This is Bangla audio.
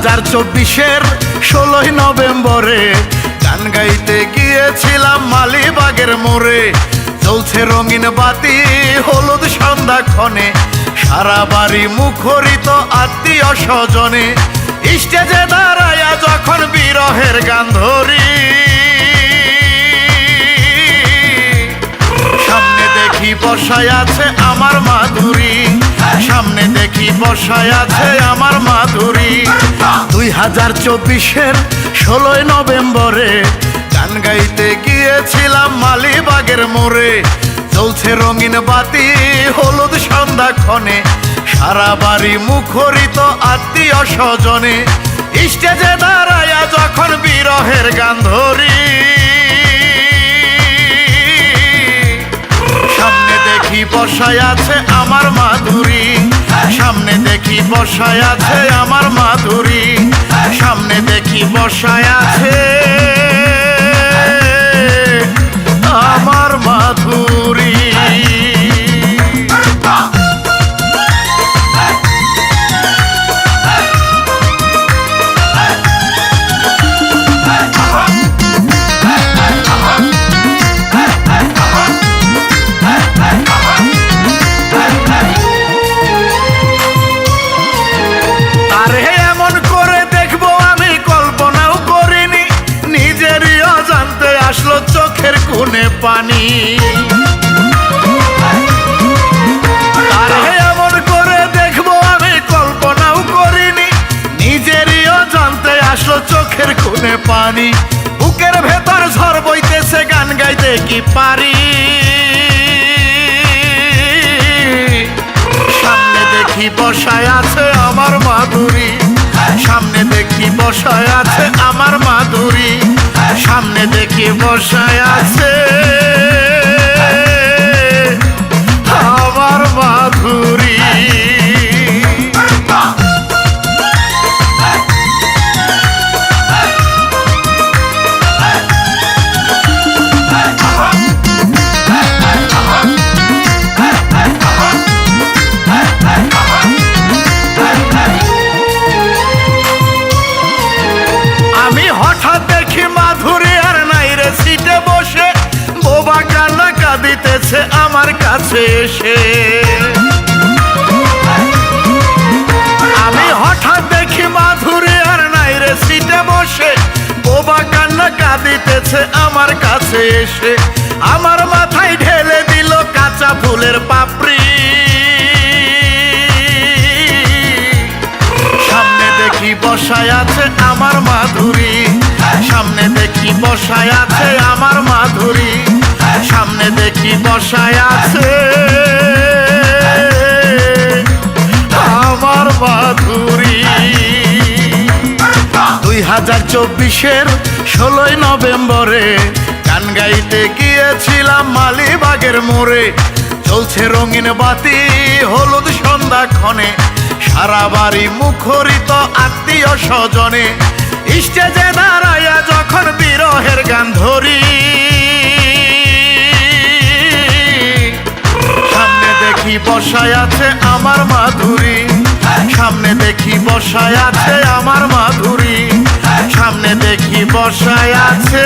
2024-এর 16ই নভেম্বরে গান গাইতে গিয়েছিলাম মালিবাগের মোড়ে। চলছে রঙিন বাতি হলুদ সন্ধ্যাক্ষণে, সারা বাড়ি মুখরিত আত্মীয় স্বজনে। স্টেজে দাঁড়ায়া যখন বিরহের গান ধরি, সামনে দেখি বসায় আছে আমার মাধুরী, সামনে দেখি বসায় আছে আমার মাধুরী। 2024-এর 16ই নভেম্বরে গান গাইতে গিয়েছিলাম মালিবাগের মোড়ে। চলছে রঙিন বাতি হলুদ সন্ধ্যাক্ষণে, সারা বাড়ি মুখরিত আত্মীয় স্বজনে। স্টেজে দাঁড়ায়া যখন বিরহের গান ধরি, সামনে দেখি বসায় আছে আমার মাধুরী, সামনে দেখি বসায় আছে আমার মাধুরী, সামনে দেখি বসায় আছে আমার মাধুরী। আসলো চোখের কোণে পানি, আর এমন করে দেখবো আমি কল্পনাও করিনি। নিজেরই অজান্তে আসলো চোখের কোণে পানি, বুকের ভেতর ঝড় বইতেছে গান গাইতে কি পারি। সামনে দেখি বসায় আছে আমার মাধুরী, সামনে দেখি বসায় আছে আমার মাধুরী, সামনে দেখি বসায় আছে আমার মাধুরী। আমি হঠাৎ দেখি মাধুরী আর নাই রে সিটে বসে, বোবা কান্না কাঁদিতেছে আমার কাছে এসে। আমি হঠাৎ দেখি মাধুরী আর নাই রে সিটে বসে, বোবা কান্না কাঁদিতেছে আমার কাছে এসে। আমার মাথায় ঢেলে দিল কাঁচা ফুলের পাপড়ি, সামনে দেখি বসায় আছে আমার মাধুরী, সামনে দেখি বসায় আছে আমার মাধুরী, সামনে দেখি বসায় আছে আমার মাধুরী। 2024-এর 16ই নভেম্বরে গান গাইতে গিয়েছিলাম মালিবাগের মোড়ে। চলছে রঙিন বাতি হলুদ সন্ধ্যাক্ষণে, সারা বাড়ি মুখরিত আত্মীয় স্বজনে। স্টেজে দাঁড়ায়া যখন বিরহের গান ধরি, সামনে দেখি বসায় আছে আমার মাধুরী, সামনে দেখি বসায় আছে আমার মাধুরী, সামনে দেখি বসায় আছে